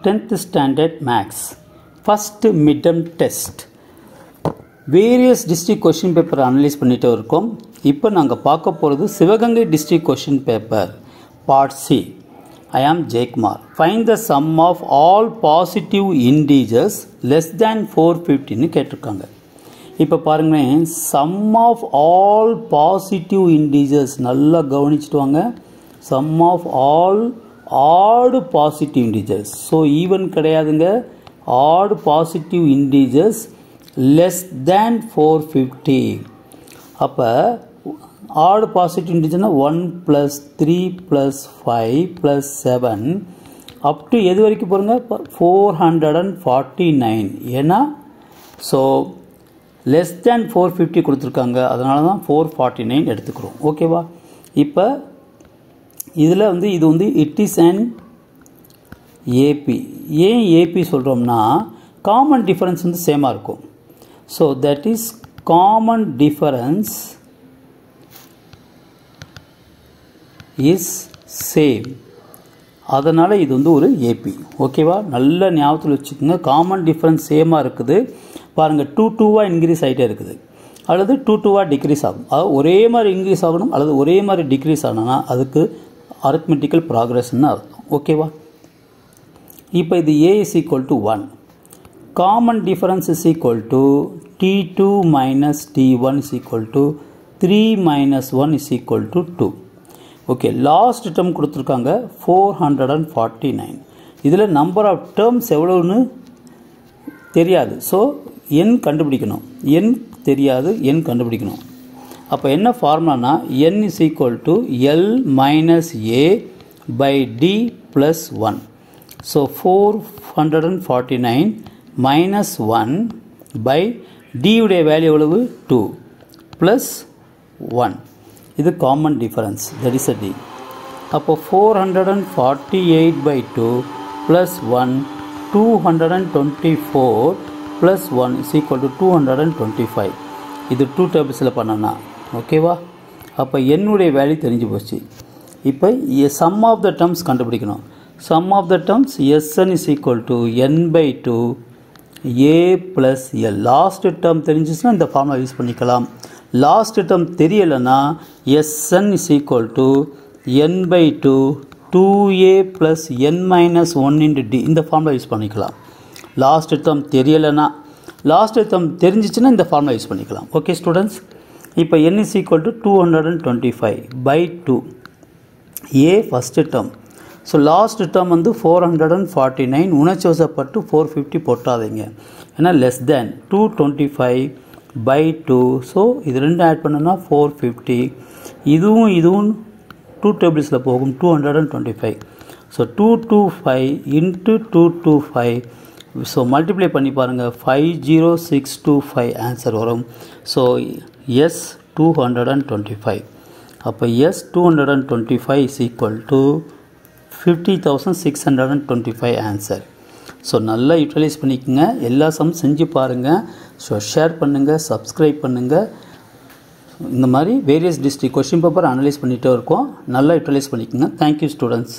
10th standard maths first midterm test various district question paper analyze பண்ணிட்டு இருக்கோம். இப்போ நாங்க பார்க்க போறது Sivaganga district question paper part C. I am Jaykumar. Find the sum of all positive integers less than 450 ன்னு கேட்டிருக்காங்க. இப்போ பாருங்க sum of all positive integers நல்லா கவனிச்சிட்டு வாங்க. sum of all odd positive integers. So even கிடையாதுங்க. odd positive integers less than 450. அப்ப odd positive integer 1 plus 3 plus 5 plus 7 up to எது வரைக்கும் போறங்க 449. ஏனா so less than 450 கொடுத்திருக்காங்க. அதனால தான் 449 எடுத்துக்கிறோம். ஓகேவா? இப்போ இதுல வந்து இது வந்து it is an AP. ஏன் AP சொல்றோம்னா common difference வந்து சேமா இருக்கும். So that is common difference is same. அதனால இது வந்து ஒரு AP. ஓகேவா? நல்ல ஞாபகத்துல வச்சுக்கோங்க. common difference சேமா இருக்குது. பாருங்க 2 ஆ இன்கிரீஸ் ஆயிட்டே இருக்குது. அல்லது 2 ஆ டிக்ரீஸ் ஆகும். ஒரே மாதிரி இன்கிரீஸ் ஆகணும் அல்லது ஒரே மாதிரி டிக்ரீஸ் ஆனா அதுக்கு arithmetical progress ன்னு அர்த்தம். ஓகேவா? இப்போ இது a is equal to 1. Common difference is equal to t2 minus t1 is equal to 3 minus 1 is equal to 2. Okay, last term கொடுத்திருக்காங்க 449. இதுல number of terms எவ்வளவுன்னு தெரியாது. So n கண்டுபிடிக்கணும். n தெரியாது, n கண்டுபிடிக்கணும். அப்ப என்ன ஃபார்முலானா n is equal to l minus a by d plus 1. So 449 minus 1 by d உடைய வேல்யூ எவ்வளவு 2 plus 1. இது common difference, that is a d. அப்போ 448 by 2 plus 1 224 plus 1 is equal to 225. இது 2 tablesல பண்ணனா ஓகேவா? அப்ப n உடைய வேல்யூ தெரிஞ்சு போச்சு. இப்போ sum of the terms கண்டுபிடிக்கணும். sum of the terms sn is equal to n by 2 a plus l. last term தெரிஞ்சுச்சுனா இந்த ஃபார்முலா யூஸ் பண்ணிக்கலாம். last term தெரியலனா sn is equal to n by 2 2a plus n minus 1 into d. இந்த formula use பண்ணிக்கலாம். last term தெரியலனா last term தெரிஞ்சிச்சுனா இந்த formula use பண்ணிக்கலாம். Okay students? இப்போ n is equal to 225 by 2 a first term. So last term வந்து 449 உணர்ச்சிவசப்பட்டு 450 போட்டாதீங்க. ஏன்னா less than 225 by 2. So இது ரெண்டு ஆட் பண்ணனா 450. இதுவும் 2 tablesல போகும் 225. So 225 into 225. So multiply பண்ணி பாருங்க 50625 ஆன்சர் வரும். So yes 225. அப்ப yes 225 is equal to 50,625 answer. So நல்லா யூட்டிலைஸ் பண்ணிக்கோங்க. எல்லா சம் செஞ்சு பாருங்கள். ஸோ ஷேர் பண்ணுங்கள், சப்ஸ்கிரைப் பண்ணுங்கள். இந்த மாதிரி various district question paper analyse பண்ணிகிட்டே இருக்கோம். நல்லா யூட்டிலைஸ் பண்ணிக்கோங்க. Thank you students.